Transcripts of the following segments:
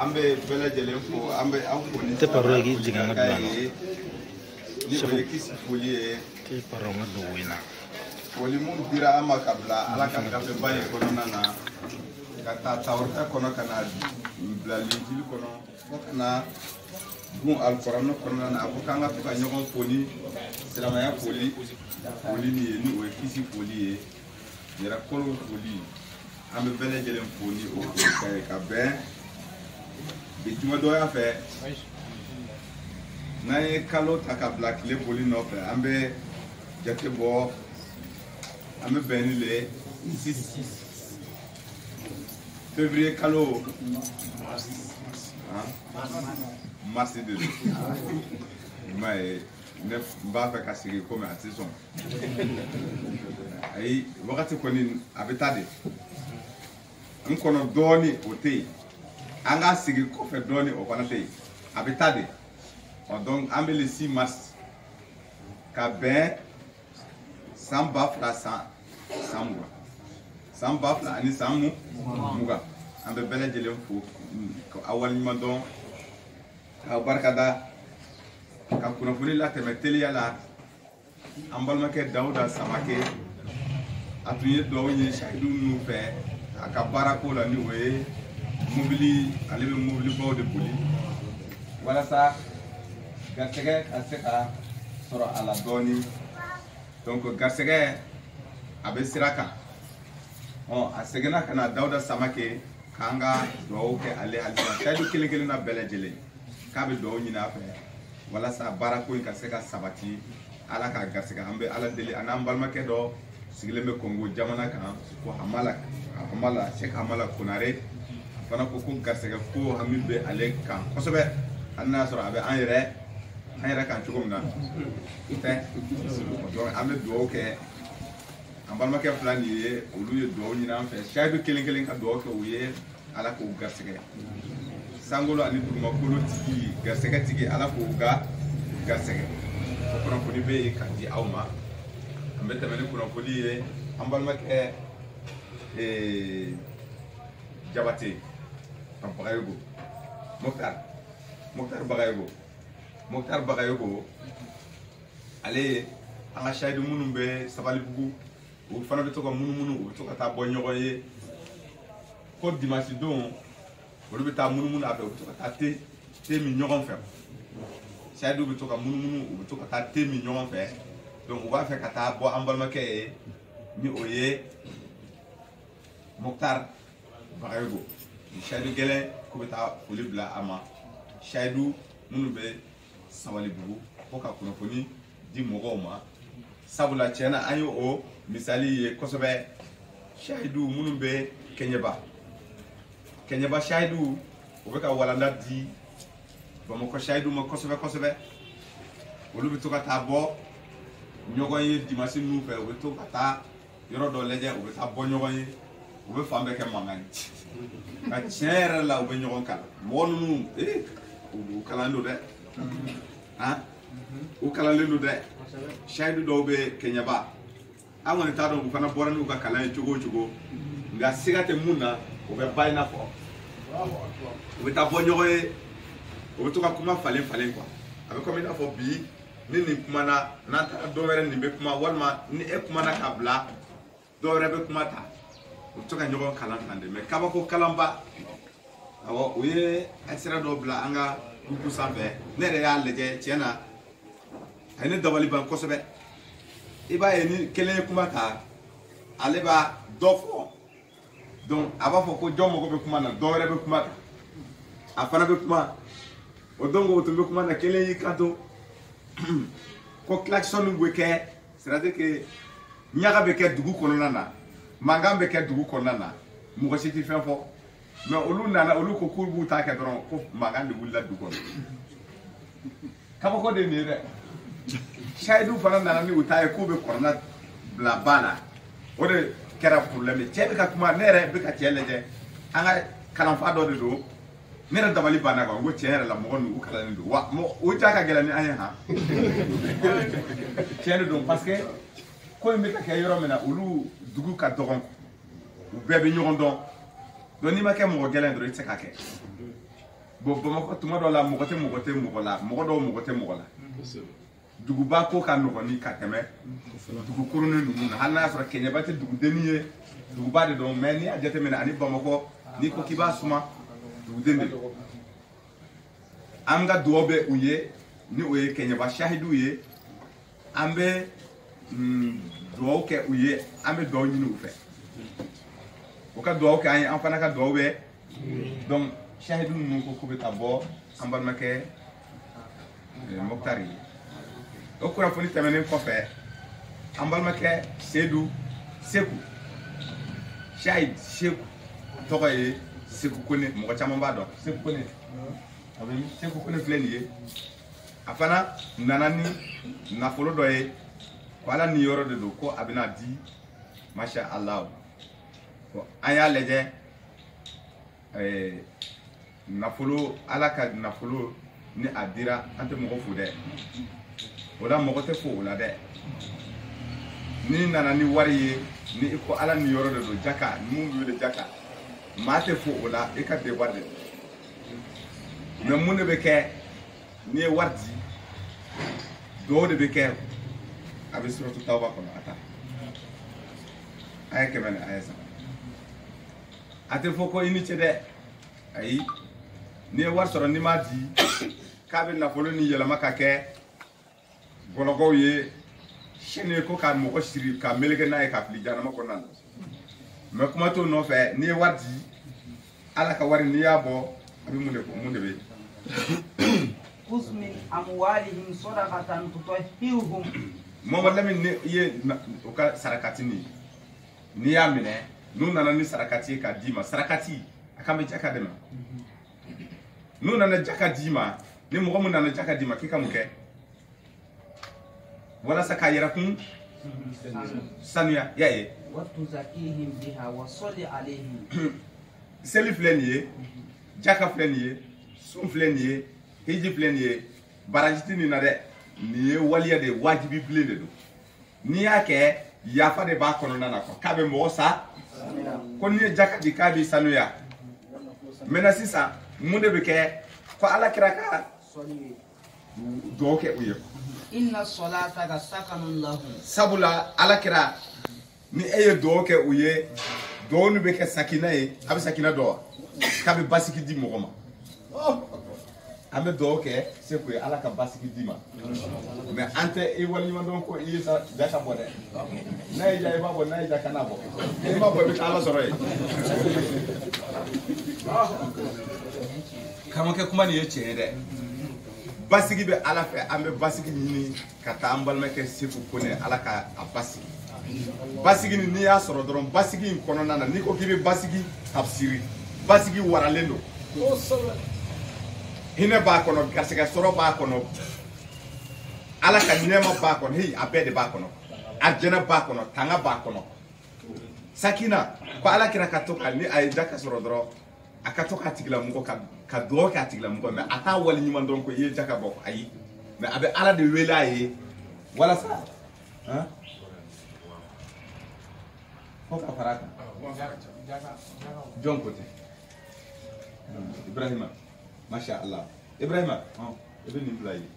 ambe bela jelen fo ambe anko ni te parro gi jinga na bana ni be kisi folie te parro ma do wina woli mun dira ama kabla ala kan ka be baye kono nana kata tawrta kono kana bla linjil kono kana gun alquran kono nana ko kanga to ka nyogon foli selama ya foli ni ni o kisi foli yera kolo foli ambe bela jelen foli o ka ben bituma do ya fe na ye kalo ta ka black le boli no fe ambe jate bo ambe beni le 6 février kalo mars de mais ne ba fa ka sigi comme à saison ay wakati ko ni abetade nkono doni ote anga sigi ko fe doni o panate abetade donc ambe le 6 mars ka ben samba fra samwa samba fra ani samu muga ambe bela jelen fu ko awal nyima don ka barkada ka kuna fuli la temeteli yala ambal make dauda samake atuye do nyi shaidu nu fe aka barako la ni we mobili ale be mobili baw de boli wala sa garsege aseka soro ala doni donc garsege abe siraka on asegena kana dauda samake kanga do ke ale halisa shaidu kele na bela jele kabe do nyi na fe wala sa barako ka seka sabati ala ka garsega ambe ala deli anambal make do sigileme Congo jamana kan ko hamala Sheikh Hamala Konare fana ko garsega ko hamilbe ale kan kosobe anna soro abe an yere kan chugum na ite do ambe do ke ambal make flani ye olu ye do nyina fe shaidu kelen ka do ke uye ala ko garsega sangolo ani duma kolo tigi garsega tigi ala ko ga garsega ko kono ko be kan di awma ambe tamani kono ko liye ambal make jabate am bagayogo Mokhtar bagayogo ale anga shaidu munum be sabali bugu o fana be to ko munu o to ka ta bo nyogoye ko dimanche don o be ta munu abe o to ka ta te mi nyogon fe shaidu be to ka munu o to ka ta te mi nyogon fe donc o va fe ka ta bo ambal make ni oye Mokhtar bagayogo shaidu gele ko be ta fuli bla ama shaidu munu be sabali bugu ko ka kuno foni di mogo ma sabula chena ayo o misali ye kosobe shaidu munu be kenyeba shaidu o be ka walanda di bamo ko shaidu ma kosobe olu be to ka ta bo nyogo ye dimasi nu fe o be to ka ta yoro do leje o be ta bo nyogo ye o be fambe ke mangani ka chere la o be nyogo kala wonu o kalando de o kalando de shaidu do be kenyaba amone ta do fana boranu ka kala chugo nga sigate munna o be bayna fo o be ta bo nyogo ye o to ka kuma falen kwa abe ko mi na fo bi ni kuma na ta do were ni be kuma walma ni e kuma na kabla do were be kuma ta o to ka nyogo kalan tande me kaba ko kalamba awo oye asira do bla anga buku sambe nere ya leje chena ayne dabali ban kosobe iba eni kele kuma ta aleba dofo donc aba fo ko jomo ko be kuma na do were be kuma ta afana be kuma o dongo to be kuma na kele yi kanto ko klaxon ngweke c'est-à-dire que nyaga be ke dugu kono na manga be ke dugu kono na mo siti fen fo mais olu nana olu ko kurbu ta ke doron ko manga de wulla dugu kono kaba ko de ni re shaidu fana nana ni utaye ko be korona bla bana o de kera problème chebe ka kuma nere be ka cheleje anga kalam fa do de do nere dabali bana ko go chere la mo nu kala ni do wa mo o ta ka gela ni anya ha chere do parce que ko mi ta ke yoro mena ulu dugu ka dogon u bebe nyogon don do ni ma ke mo gelen do itse ka ke bon Bamakɔ tuma dɔ la mɔgɔ tɛ mɔgɔ la mɔgɔ dɔw mɔgɔ tɛ mɔgɔ la duguba ko ka nɔgɔn ni ka tɛmɛ dugu kurunin ninnu na hali n'a y'a sɔrɔ Kɛɲɛba tɛ dugudennin ye duguba de don mais n'i y'a jateminɛ ani Bamakɔ n'i ko k'i b'a suma duguden de don an ka dugawu bɛ u ye ni o ye Kɛɲɛba sahidiw ye an bɛ dugawu kɛ u ye an bɛ dugawu ɲini u fɛ u ka dugawu kɛ an ye an fana ka dugawu bɛ donc sahidiw ninnu ko k'u bɛ taa bɔ an balimakɛ Mokutari ye o kunnafoni tɛmɛnen kɔfɛ an balimakɛ Seku Sahid Seku tɔgɔ ye Seku Kone mɔgɔ caman b'a dɔn Seku Kone a bɛ Seku Kone filɛ nin ye a fana nana ni nafolo dɔ ye ko ala ni yɔrɔ de don ko a bɛna di masha Allah an y'a lajɛ nafolo ala ka nafolo ni a dira an tɛ mɔgɔ fo dɛ o la mɔgɔ tɛ fo o la dɛ ni nana ni wari ye ni i ko ala ni yɔrɔ de don jaka ni mun wele jaka maa tɛ fo o la i ka devoir de mais mun de bɛ kɛ n'i ye wari di dɔw de bɛ kɛ a bɛ suratu tawba kɔnɔ a ta a ye 100 ni a ye 3 a tɛ fɔ ko i ni ce dɛ ayi n'i ye wari sɔrɔ n'i m'a di k'a bɛ nafolo ni yɛlɛma ka kɛ bɔlɔgɔw ye sini ko ka mɔgɔ siri ka meleke n'a ye ka fili jahanama kɔnɔna na mais kuma t'o nɔfɛ n'i ye wari di ala ka wari n'i y'a bɔ a bɛ mun de bɛ خذ من أموالهم صدقة تطهرهم Mamadu Lamini ni i ye o ka sarakati nin n'i y'a minɛ n'u nana ni sarakati ye k'a d'i ma sarakati a kan bɛ jaka de ma n'u nana jaka d'i ma ni mɔgɔ min nana jaka d'i ma k'i ka mun kɛ walasa k'a yɛrɛ kun sanuya y'a ye وتزكيهم بها وصل عليهم seli filɛ nin ye jaka filɛ nin ye sun filɛ nin ye hiji filɛ nin ye baraji tɛ nin na dɛ nin ye waliya de ye wajibi bilen de don n'i y'a kɛ yafa de b'a kɔnɔna na k'a bɛ mɔgɔ sa ko n'i ye jaka di k'a b'i sanuya maintenant sisan mun de bɛ kɛ ko ala kira ka dugawu kɛ u ye إن الصلاة سكن لهم sabula ala kira ni e ye dugawu kɛ u ye dugawu nin bɛ kɛ sakina ye a bɛ sakina dɔn wa k'a bɛ basigi di mɔgɔ ma an bɛ dugawu kɛ Seku ye ala ka basigi d'i ma mais an tɛ i waleɲuman dɔn ko i ye jaka bɔ dɛ n'a ye ja i b'a bɔ n'a ye ja kana bɔ i b'a bɔ i bɛ taa ala sɔrɔ yen kamakɛ kuma nin ye tiɲɛ ye dɛ basigi bɛ ala fɛ an bɛ basigi ɲini ka taa an balimakɛ Seku Kone ala ka a basigi basigi nin n'i y'a sɔrɔ dɔrɔn basigi in kɔnɔna na n'i ko k'i bɛ basigi tafsiri basigi waralen don hinɛ b'a kɔnɔ garisɛgɛ sɔrɔ b'a kɔnɔ ala ka nɛɛma b'a kɔnɔ hey a bɛɛ de b'a kɔnɔ arjɛnɛ b'a kɔnɔ tanga b'a kɔnɔ sakina ko ala kira ka to ka ni a ye jaka sɔrɔ dɔrɔn a ka to k'a tigilamɔgɔ ka dugawu kɛ a tigilamɔgɔ mais a t'a waleɲuman dɔn ko i ye jaka bɔ ayi mais a bɛ ala de wele a ye walasa fo ka fara a kan jɔn ko tɛ Ibrahima masha Allah Ibrahima i bɛ nin bila ye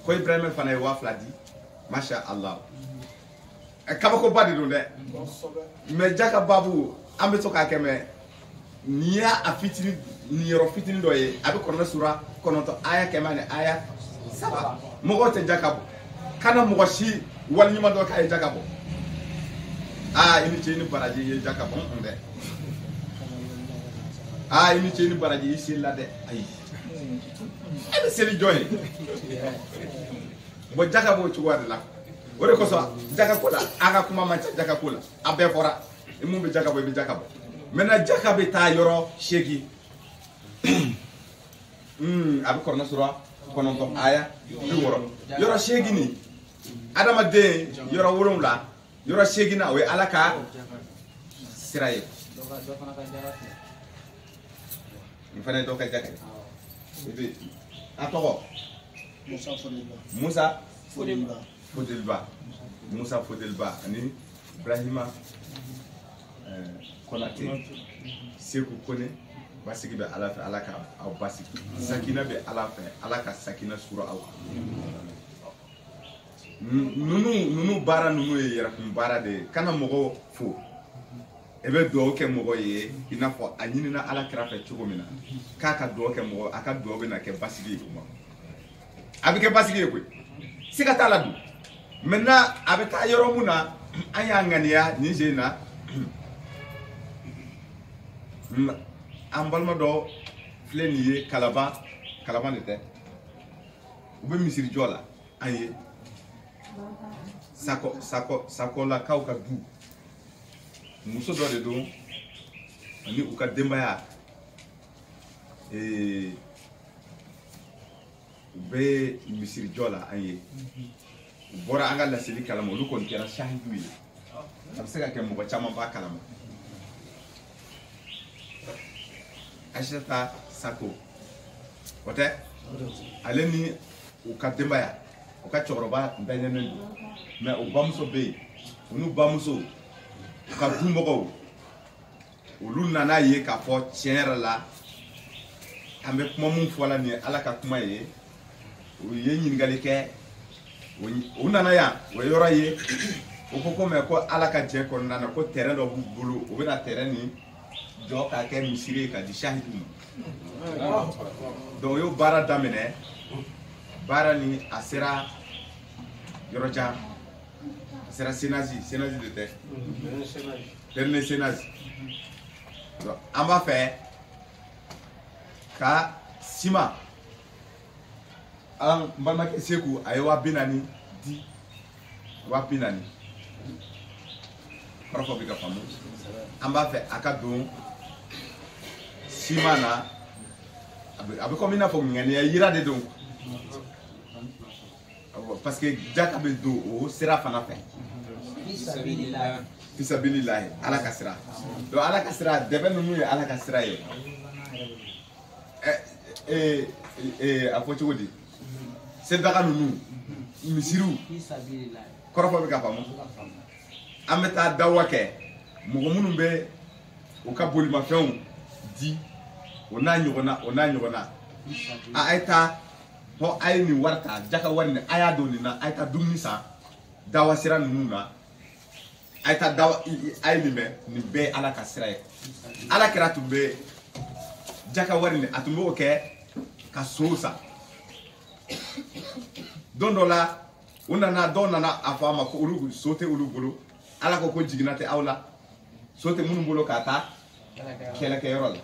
ko Ibrahima fana ye 2000 di masha Allah kabakoba de don dɛ mais jaka babu an bɛ to k'a kɛ mais n'i y'a fitinin nin yɔrɔ fitinin dɔ ye a bɛ kɔnɔna sura 9 aya 100 ni aya 3 mɔgɔw tɛ jaka bɔ kana mɔgɔ si waleɲuman dɔ k'a ye jaka bɔ i ni ce i ni baraji i ye jaka bɔ dɛ i ni ce i ni baraji i seli la dɛ ayi e bɛ seli jɔn ye bon jaka b'o cogoya de la o de kosɔn jaka ko la a ka kuma man ca jaka ko la a bɛɛ fɔra i mun bɛ jaka bɔ i bɛ jaka bɔ maintenant jaka bɛ taa yɔrɔ 8 a bɛ kɔnɔna sura 9 aya 60 yɔrɔ 8 nin adamaden yɔrɔ 7 yɔrɔ 8 na o ye ala ka sira ye n fana ye dɔ ka jaka ye a tɔgɔ Musa Fodeliba Musa Fodeliba ani Ibrahima Konate Seku Kone basigi bɛ ala fɛ ala ka aw basigi sakina bɛ ala fɛ ala ka sakina suru aw nunu baara nunu ye yɛrɛkun baara de ye kana mɔgɔ fo e bɛ dugawu kɛ mɔgɔ ye i n'a fɔ a ɲinina ala kira fɛ cogo min na k'a ka dugawu kɛ mɔgɔ a ka dugawu bɛ na kɛ basigi ye kuma a bɛ kɛ basigi ye koyi siga t'a la dun maintenant a bɛ taa yɔrɔ mun na an y'a ŋaniya nin sen na an balima dɔ filɛ nin ye kalaban de tɛ u bɛ misiri jɔ la an ye sakolakaw ka du muso dɔ de don ani u ka denbaya u bɛ misiri jɔ la an ye u bɔra an ka laseli kalama olu kɔni kɛra sahidu ye a bɛ se ka kɛ mɔgɔ caman b'a kalama Aïssata Sako o tɛ ale ni u ka denbaya u ka cɛkɔrɔba bɛnnen don mais u bamuso bɛ yen u n'u bamuso u ka dumɔgɔw olu nana ye k'a fɔ tiɲɛ yɛrɛ la an bɛ kuma mun fɔ la nin ye ala ka kuma ye u ye ɲininkali kɛ u nana yan o ye yɔrɔ ye u ko ko mais ko ala ka jɛ kɔnɔna na ko terrain dɔ b'u bolo u bɛna terrain nin jɔ k'a kɛ misiri ye ka di sahidu ma donc u y'o baara daminɛ baara ni a sera yɔrɔ jan a sera senazi de tɛ dernier senazi an b'a fɛ ka siman an balimakɛ Seku a ye 40,000 di 40,000 kɔrɔfɔ bɛ ka faamu an b'a fɛ a ka don siman na a bɛ komi i n'a fɔ ŋaniya yira de don parce que jaka bɛ don o sira fana fɛ fisabililahi ala ka sira donc ala ka sira dɛbɛ ninnu ye ala ka sira ye a fɔ cogo di sedaga ninnu misiriw kɔrɔfɔ bɛ ka faamu an bɛ taa dawa kɛ mɔgɔ minnu bɛ u ka bolimafɛnw di o n'a ɲɔgɔnna a ye taa fɔ a ye nin wari ta jaka wari nin a y'a don nin na a ye taa dumuni san dawa sira ninnu na a ye taa dawa a ye nin mɛn nin bɛɛ ye ala ka sira ye ala kɛra tun bɛ jaka wari nin a tun b'o kɛ ka sow san don dɔ la dɔw nana a fɔ a ma ko olu so tɛ olu bolo ala ko jiginna tɛ aw la so tɛ minnu bolo ka taa kɛlɛkɛyɔrɔ la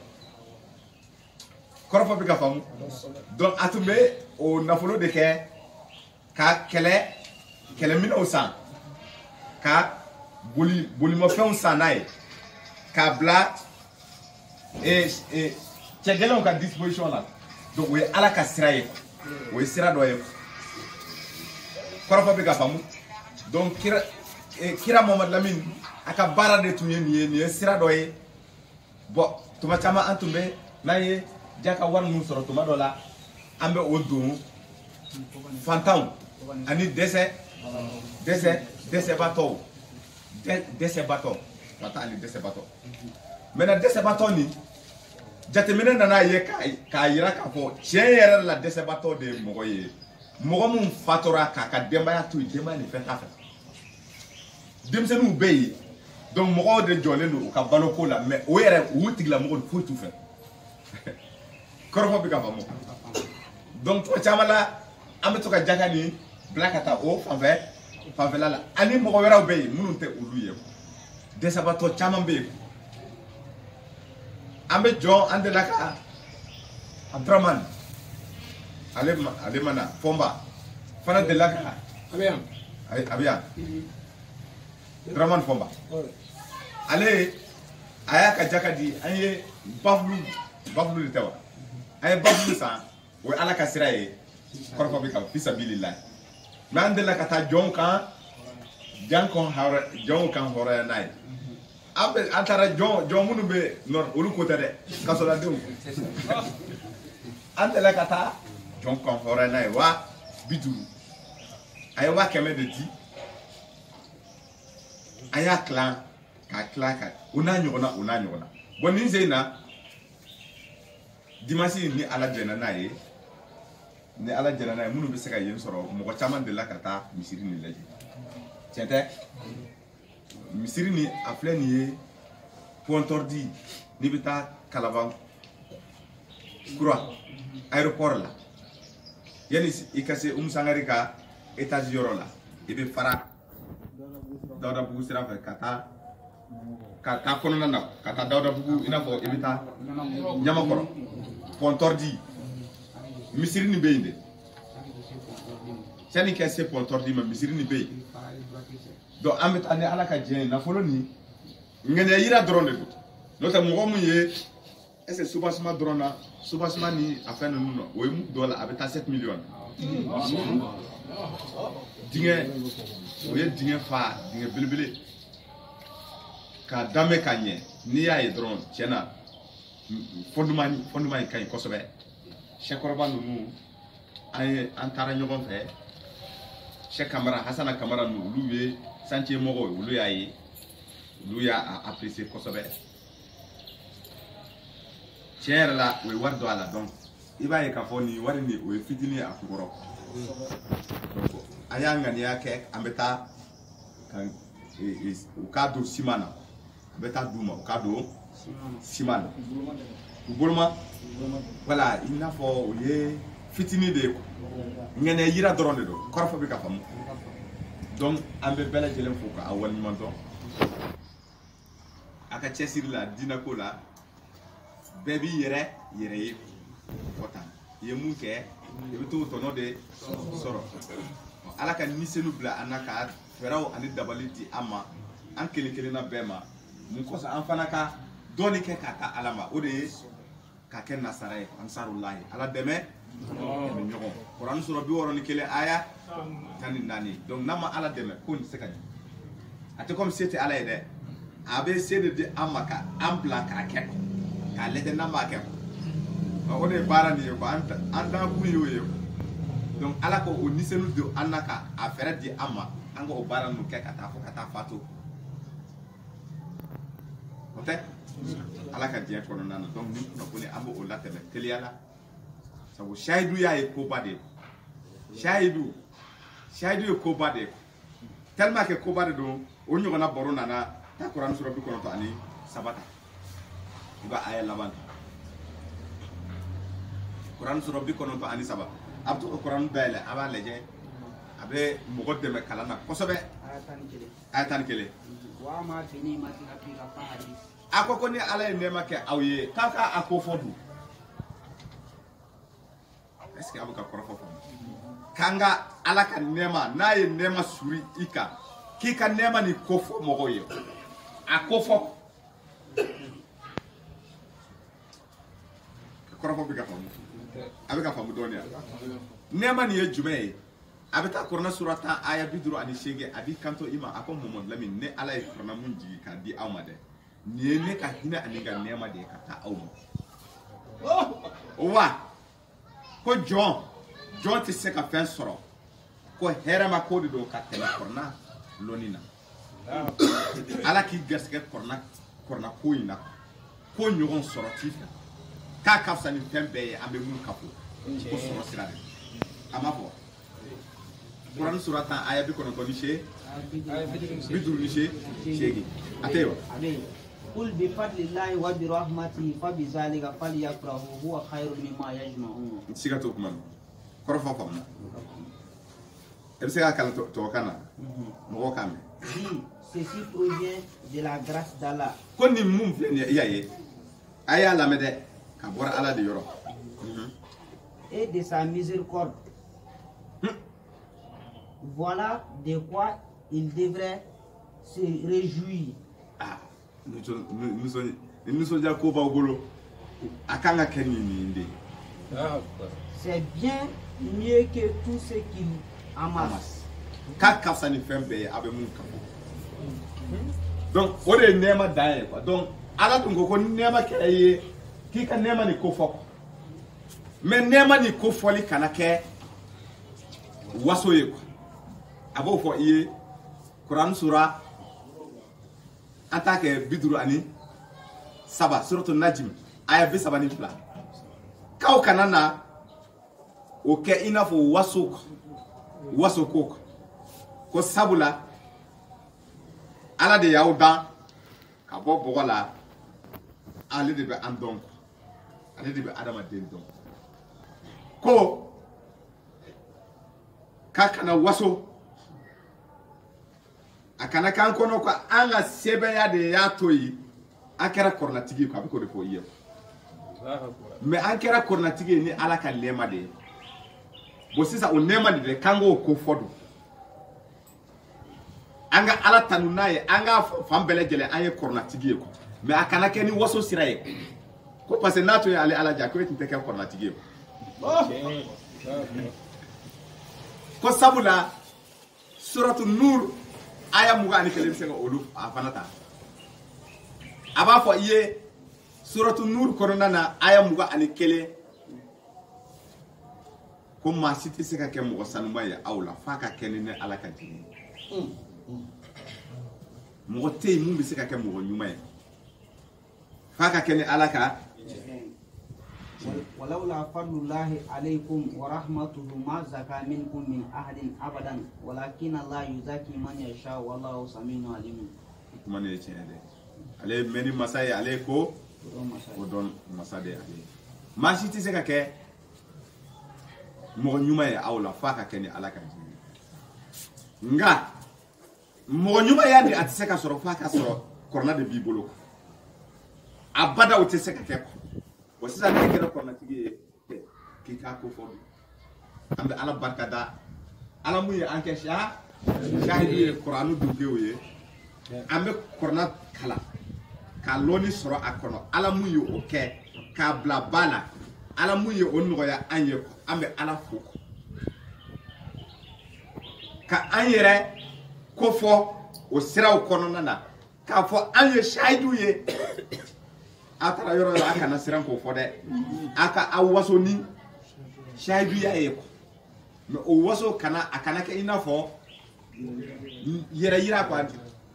kɔrɔfɔ bɛ ka faamu donc a tun bɛ o nafolo de kɛ ka kɛlɛminɛnw san ka bolimafɛnw san n'a ye k'a bila cɛgɛlɛnw ka disposition la donc o ye ala ka sira ye o ye sira dɔ ye kɔrɔfɔ bɛ ka faamu donc kira Mamadu Lamini a ka baara de tun ye nin ye sira dɔ ye bon tuma caman an tun bɛ n'an ye jaka wari ninnu sɔrɔ tuma dɔ la an bɛ o don fantanw ani dɛsɛbatɔw fantan ani dɛsɛbatɔ maintenant dɛsɛbatɔ nin jateminɛ nana ye k'a yira k'a fɔ tiɲɛ yɛrɛ la dɛsɛbatɔ de ye mɔgɔ ye mɔgɔ min fatura k'a ka denbaya to yen denbaya nin fɛn t'a fɛ denmisɛnninw bɛ yen donc mɔgɔw de jɔlen don u ka baloko la mais o yɛrɛ o tigilamɔgɔ foyi t'u fɛ kɔrɔfɔ bɛ ka faamu donc tuma caman la an bɛ to ka jaka nin bila ka taa o fanfɛla la ani mɔgɔ wɛrɛw bɛ yen minnu tɛ olu ye dɛsɛbatɔ caman bɛ yen an bɛ jɔ an delila ka Abdramane ale mana Fɔnba fana delila ka a bɛ yan Abdramane Fɔnba ale a y'a ka jaka di an ye bafulu de tɛ wa an ye bafulu san o ye ala ka sira ye kɔrɔfɔ bɛ ka fisabililahi mais an delila ka taa jɔnw kan hɔrɔnya n'a ye an taara jɔn minnu bɛ olu ko tɛ dɛ kasoladenw an delila ka taa jɔn kan hɔrɔnya n'a ye 50 a ye 100 de di an y'a tilan k'a tilan ka o n'a ɲɔgɔnna bon nin sen in na dimanche ni ala jɛna n'a ye ni ala jɛna n'a ye minnu bɛ se ka yen sɔrɔ mɔgɔ caman de la ka taa misiri ni lajɛ tiɲɛ tɛ misiri ni a filɛ nin ye pɔntɔrdi n'i bɛ taa kalaban kura aéroport la yanni i ka se Umusangari ka étage yɔrɔ la i bɛ fara Dawudabugu sira fɛ ka taa kɔnɔna na ka taa Dawudabugu i n'a fɔ i bɛ taa Ɲamakɔrɔ pɔntɔrdi misiri ni bɛ yen de yanni i ka se pɔntɔrdi ma misiri ni bɛ yen donc an bɛ taa ni ala ka diɲɛ ye nafolo ni ŋaniya yira dɔrɔn de don n'o tɛ mɔgɔ mun ye est-ce que soubassement dɔrɔn na soubassement ni a fɛn ninnu na o ye mun dɔ la a bɛ taa 7 millions dingɛ o ye dingɛ fa dingɛ belebele k'a danbɛ ka ɲɛ n'i y'a ye dɔrɔn tiɲɛ na fondement in ka ɲi kosɛbɛ sɛkɔrɔba ninnu an taara ɲɔgɔn fɛ Sɛ Kamara Hasana Kamara ninnu olu ye chantier mɔgɔw ye olu y'a ye olu y'a apprécier kosɛbɛ tiɲɛ yɛrɛ la o ye wari don a la donc i b'a ye k'a fɔ nin wari nin o ye fitinin ye a kɔrɔ donc an y'a ŋaniya kɛ an bɛ taa u k'a don ciment na an bɛ taa d'u ma u k'a don ciment na u boloma voilà i n'a fɔ o ye fitinin de ye ŋaniya yira dɔrɔn de don kɔrɔfɔ bɛ ka faamu donc an bɛ bɛɛ lajɛlen fo k'a waleɲuman dɔn a ka cɛsiri la diinɛko la bɛɛ b'i yɛrɛ ye fɔ tan i ye mun kɛ i bɛ t'o tɔnɔ de sɔrɔ ala ka niselu bila an na ka fɛɛrɛw ani dabali di an ma an kelen kelenna bɛɛ ma mun kɔsɔn an fana ka dɔɔni kɛ k'a ta ala ma o de ye ka kɛ nasara ye ansarulahi ala dɛmɛ dɛmɛ ɲɔgɔn kuranɛ sura 61 aya 14 donc n'a ma ala dɛmɛ ko nin tɛ se ka ɲɛ a tɛ komi se tɛ ala ye dɛ a bɛ se de di an ma ka an bila k'a kɛ k'a lajɛ n'an b'a kɛ o de ye baara nin ye quoi an dankun y'o ye donc ala ko o niselu don an na ka a fɛɛrɛ di an ma an ka o baara ninnu kɛ ka taa fɔ ka taa fatu o tɛ ala ka diɲɛ kɔnɔna na donc ni kunnafoni an b'o latɛmɛ teliya la sabu sahidu y'a ye koba de sahidu ye koba de tellement que koba de don o ɲɔgɔnna baro nana ta kuranɛ sura 97 ta i b'a aya laban kuranɛ sura 97 a bɛ to ka kuranɛ dayɛlɛ a b'a lajɛ a bɛ mɔgɔ dɛmɛ kalan na kosɛbɛ aya 11 a ko ni ala ye nɛɛma kɛ aw ye k'a ka a ko fɔ dun est-ce que a bɛ ka kɔrɔfɔ faamu k'an ka ala ka nɛɛma n'a ye nɛɛma suri i kan k'i ka nɛɛma nin ko fɔ mɔgɔw ye a ko fɔ kɔrɔfɔ bɛ ka faamu a bɛ ka faamu dɔɔni ya nɛɛma nin ye jumɛn ye a bɛ taa kuranɛ sura 10 aya 58 a b'i kanto i ma a ko Mamadu Lamini ne ala ye kuranɛ mun jigi k'a di aw ma dɛ nin ye ne ka hinɛ ani ka nɛɛma de ye ka taa aw ma wa ko jɔn tɛ se ka fɛn sɔrɔ ko hɛrɛma ko de don ka tɛmɛ kɔrɔna lɔnni na ala k'i garisɛgɛ kɔrɔna ko in na ko ɲɔgɔn sɔrɔ t'i fɛ k'a ka fisa ni fɛn bɛɛ ye an bɛ mun ka fɔ ko sɔrɔ sira de a ma fɔ kuranɛ sura 10 aya 98 58 a tɛ yen wa قل بفضل الله وبرحمته فبذلك فليفرحوا هو خير مما يجمعون. siga to kuma kɔrɔfɔ faamu e bɛ se ka kalan tubabukan na mɔgɔw k'a mɛn. Oui, ceci provient de la grâce d'Allah. ko nin mun filɛ nin ye i y'a ye a y'a lamɛn dɛ ka bɔra ala de yɔrɔ. Et de sa miséricorde. Voilà de quoi il devrait se réjouir. Ah. Nisɔndiya ko b'aw bolo a kan ka kɛ nin de ye. C'est bien mieux que tout ce qu'il amasse. K'a ka fisa ni fɛn bɛɛ ye a bɛ mun ka fɔ donc o de ye nɛɛma dan ye quoi donc ala dun ko ni nɛɛma kɛra i ye k'i ka nɛɛma nin ko fɔ mais nɛɛma nin ko fɔli kana kɛ waso ye quoi a b'o fɔ i ye kuranɛ sura an t'a kɛ 57 suratu najm aya 32 k'aw kana na o kɛ i n'a fɔ waso ko ko sabula ala de y'aw dan ka bɔ bɔgɔ la ale de bɛ an dɔn ale de bɛ adamaden dɔn ko k'a kana waso a kana k'an kɔnɔ ko an ka sɛbɛnya de y'a to yen an kɛra kɔrɔlatigi ye ko a bɛ k'o de fɔ i ye mais an kɛra kɔrɔlatigi ye ni ala ka nɛɛma de ye bon sisan o nɛɛma de k'an k'o ko fɔ don an ka ala tanu n'a ye an k'a fɔ fan bɛɛ lajɛlen an ye kɔrɔlatigi ye mais a kana kɛ ni waso sira ye ko parce que n'a tun ye ale ala ja ko e tun tɛ kɛ kɔrɔlatigi ye ko sabula suratu nur aya 21 bɛ se ka olu a fana ta a b'a fɔ i ye suratu nur kɔnɔna na aya 21 ko maa si tɛ se ka kɛ mɔgɔ sanuba ye aw la f'a ka kɛ ni ala ka jigin mɔgɔ tɛ yen mun bɛ se ka kɛ mɔgɔ ɲuman ye f'a ka kɛ ni ala ka ولولا فضل الله عليكم ورحمته ما زكى منكم من أحد أبدا ولكن الله يزكي من يشاء والله سميع عليم. kuma ne tiɲɛ dɛ ale mɛni masa ye ale ko o dɔn masa de ale maa si tɛ se ka kɛ mɔgɔ ɲuman ye aw la f'a ka kɛ ni ala ka jigin nka mɔgɔ ɲuman ya de a tɛ se ka sɔrɔ f'a ka sɔrɔ kɔrɔna de b'i bolo abada o tɛ se ka kɛ wa sisan ne kɛra kɔrɔlatigi ye k'i k'a ko fɔ an bɛ ala barika da ala mun ye an kɛ sahidu ye kuranɛ dugudenw ye an bɛ kɔrɔna kalan ka lɔnni sɔrɔ a kɔnɔ ala mun ye o kɛ k'a bila ba la ala mun ye o nɔgɔya an ye an bɛ ala fo ka an yɛrɛ ko fɔ o siraw kɔnɔna na k'a fɔ an ye sahidu ye a taara yɔrɔ yɔrɔ a kana siran k'o fɔ dɛ a ka aw waso ni sahiduya ye mais o waso kana a kana kɛ i n'a fɔ yɛrɛ yira quoi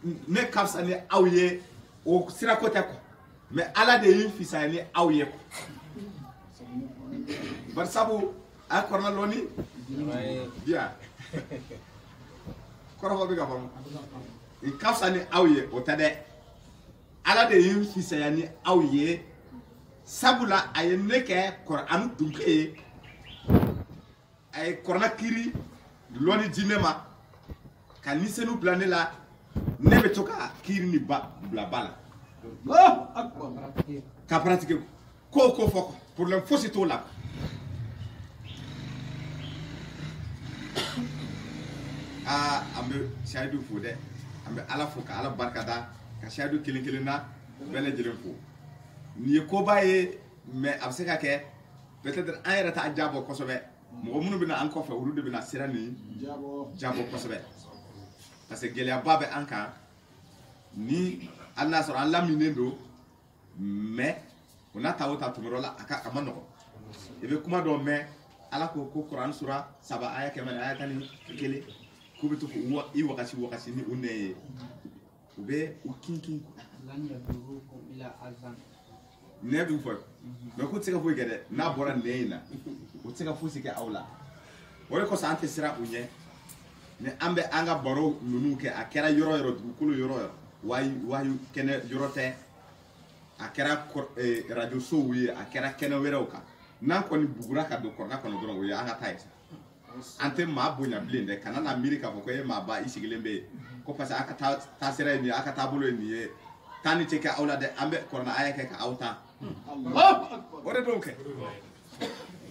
ne ka fisa ni aw ye o sira ko tɛ quoi mais ala de y'i fisaya ni aw ye quoi bari sabu a kɔrɔna lɔni diya kɔrɔfɔ bɛ ka faamu i ka fisa ni aw ye o tɛ dɛ ala de y'i fisaya ni aw ye sabula a ye ne kɛ kuranɛ dunke ye a ye kuranɛ kiri lɔnni di ne ma ka nisɛniw bila ne la ne bɛ to ka kiri ni ba bila ba la ka pratiquer ko ko fɔ problème fosi t'o la an bɛ sahidu fo dɛ an bɛ ala fo ka ala barika da ka sahidu kelen kelen na bɛɛ lajɛlen fo nin ye koba ye mais a bɛ se ka kɛ peut-être an yɛrɛ t'a jabɔ kosɛbɛ mɔgɔ minnu bɛ na an kɔfɛ olu de bɛ na sira nin jabɔ kosɛbɛ parce que gɛlɛyaba bɛ an kan ni hali n'a sɔrɔ an laminen don mais o n'a ta o ta tuma dɔ la a ma nɔgɔn i bɛ kuma dɔ mɛn ala ko ko kuranɛ sura 3 aya 100 aya 11 k'u bɛ to k'u i wagasi ni u nɛ ye u bɛ u kin nɛ dun fɔ mais k'u tɛ se ka foyi kɛ dɛ n'a bɔra nɛ in na u tɛ se ka fosi kɛ aw la o de kosɔn an tɛ siran u ɲɛ ni an bɛ an ka baro ninnu kɛ a kɛra yɔrɔ o yɔrɔ dugukolo yɔrɔ wayu kɛnɛ yɔrɔ tɛ a kɛra radio sow ye a kɛra kɛnɛ wɛrɛw kan n'an kɔni bugura ka don kɔrɔna kɔnɔ dɔrɔn o ye an ka taa ye sa an tɛ maa bonya bilen dɛ kana na miiri k'a fɔ ko e maa ba i sigilen bɛ yen ko parce que a ka taa sira ye nin ye a ka taabolo ye nin ye taa ni tɛ kɛ aw la dɛ an bɛ kɔrɔna aya kɛ ka aw ta o de don kɛ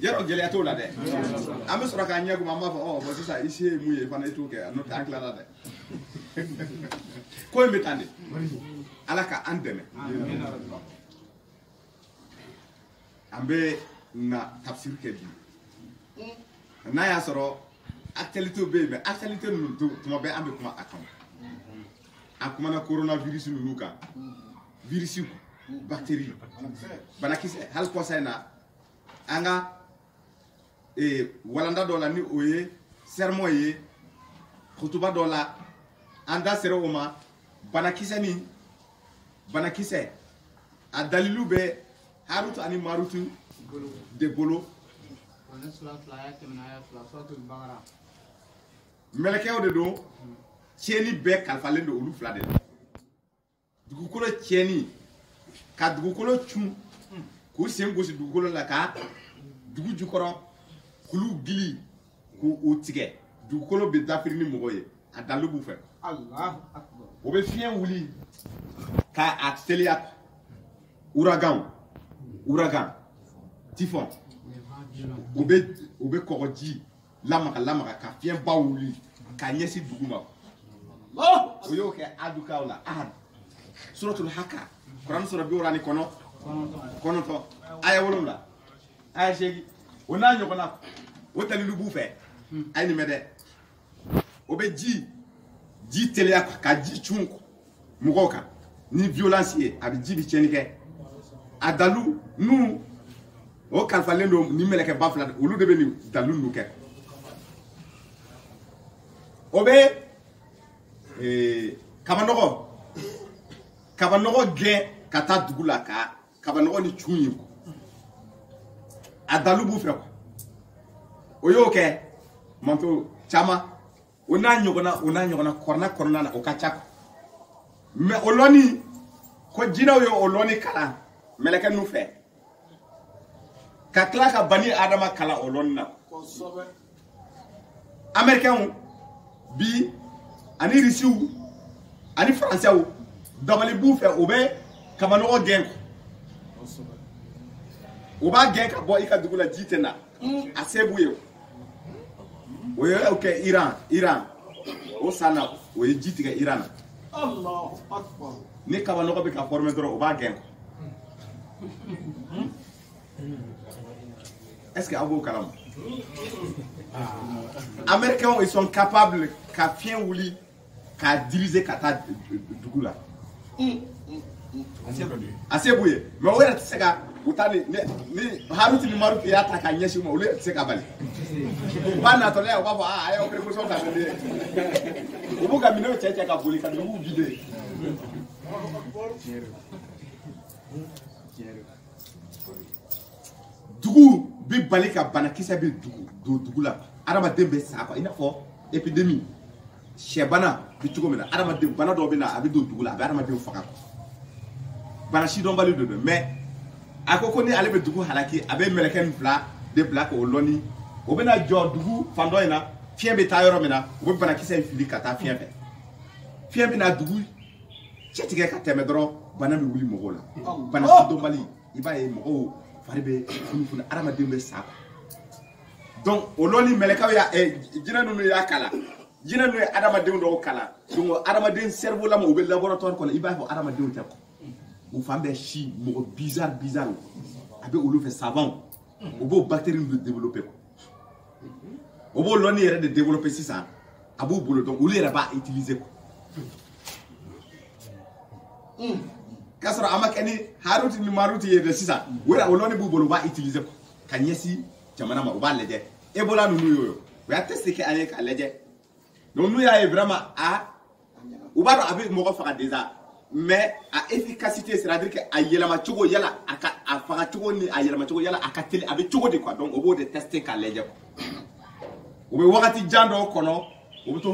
yɛrɛ gɛlɛya t'o la dɛ an bɛ sɔrɔ k'an ɲɛ kuma an b'a fɔ ɔ bon sisan i se ye mun ye fana i t'o kɛ n'o tɛ an tilala dɛ ko in bɛ tan de ala ka an dɛmɛ an bɛ na tafsiri kɛ bi n'a y'a sɔrɔ actualité bɛ yen mais actualité ninnu tuma bɛɛ an bɛ kuma a kan an kumana coronavirus ninnu kan virus bactérie banakisɛ hali kɔsa in na an ka walanda dɔ la ni o ye sermon ye kutuba dɔ la an da sera o ma banakisɛ a dalilu bɛ harutu ani marutu de bolo mɛlɛkɛw de don tiɲɛni bɛɛ kalifalen don olu fila de la dugukolo tiɲɛni ka dugukolo cun k'u sen gosi dugukolo la ka dugu jukɔrɔ k'olu gili k'u tigɛ dugukolo bɛ dafiri ni mɔgɔ ye a dalu b'u fɛ o bɛ fiɲɛ wuli k'a teliya ouragan typhon o bɛ kɔgɔji lamaga ka fiɲɛ ba wuli k'a ɲɛsin dugu ma o y'o kɛ adukaw la ahad suratul haka kuran sura 40 kɔnɔntɔn aya 7 aya 8 o n'a ɲɔgɔnna o talilu b'u fɛ a ye nin mɛn dɛ o bɛ ji teliya ka ji cun mɔgɔw kan ni violence ye a bɛ ji bi tiɲɛni kɛ a dalu nu o kalifalen don ni mɛlɛkɛ ba fila olu de bɛ nin dalu ninnu kɛ o bɛ kabanɔgɔ gɛn ka taa dugu la ka kabanɔgɔ ni cun ye a dalu b'u fɛ o y'o kɛ manto caman o n'a ɲɔgɔnna kɔrɔna na o ka ca mais o lɔni ko jinɛw ye o lɔni kalan mɛlɛkɛ ninnu fɛ ka tila ka bani adama kalan o lɔni na américains bi ani risiw ani faransɛw dabali b'u fɛ o bɛ kabanɔgɔ gɛn o b'a gɛn ka bɔ i ka dugu la ji tɛ na a se b'u ye o ye o kɛ Iran o san na o ye ji tigɛ Iran na ni kabanɔgɔ bɛ ka former dɔrɔn o b'a gɛn est-ce que aw b'o kalama américains ils sont capables ka fiɲɛ wuli k'a diriger ka taa dugu la a se b'u ye mais o yɛrɛ tɛ se ka u ta ni Haruti ni Maruti y'a ta k'a ɲɛsin ma olu yɛrɛ tɛ se ka bali u b'a natɔla ye u b'a fɔ a y'aw précaution ta dɛ u b'u ka minɛnw cɛ ka boli ka dugu vider dugu bi bali ka banakisɛ bɛ don dugu la adamaden bɛ sa quoi i n'a fɔ épidémie sɛbana bi cogo min na adamaden bana dɔw bɛ na a bɛ don dugu la a bɛ adamaden faga bana sidɔnbali de don mais a ko ni ale bɛ dugu halaki a bɛ mɛlɛkɛ nin fila de bila k'o lɔni o bɛna jɔ dugu fan dɔ in na fiɲɛ bɛ taa yɔrɔ min na o bɛ banakisɛ in fili ka taa fiɲɛ fɛ fiɲɛ bɛ na dugu cɛ tigɛ ka tɛmɛ dɔrɔn bana bɛ wuli mɔgɔw la bana sidɔnbali i b'a ye mɔgɔw fari bɛ funufunu adamaden bɛ sa donc o lɔni mɛlɛkɛw y'a jinɛ ninnu y'a kala jinɛ ninnu ye adamadenw dɔw kala donc adamaden cerveau lama u bɛ laboratoire kɔnɔ i b'a fɔ adamadenw tɛ u fan bɛɛ si mɔgɔ bizarre a bɛ olu fɛ savant o b'o bactérie de développer o b'o lɔni yɛrɛ de développer sisan a b'u bolo donc olu yɛrɛ b'a utiliser k'a sɔrɔ a ma kɛ ni Haruti ni Maruti ye de sisan o yɛrɛ o lɔni b'u bolo u b'a utiliser ka ɲɛsin jamana ma u b'a lajɛ Ebola ninnu y'o ye u y'a test kɛ an ye k'a lajɛ donc n'u y'a ye vraiment u b'a dɔn a bɛ mɔgɔ faga déjà mais a efficacité c'est-à-dire que a yɛlɛma cogo yala a faga cogo ni a yɛlɛma cogo yala a ka teli a bɛ cogo di quoi donc o b'o de tester k'a lajɛ o bɛ wagati jan dɔw kɔnɔ o bɛ to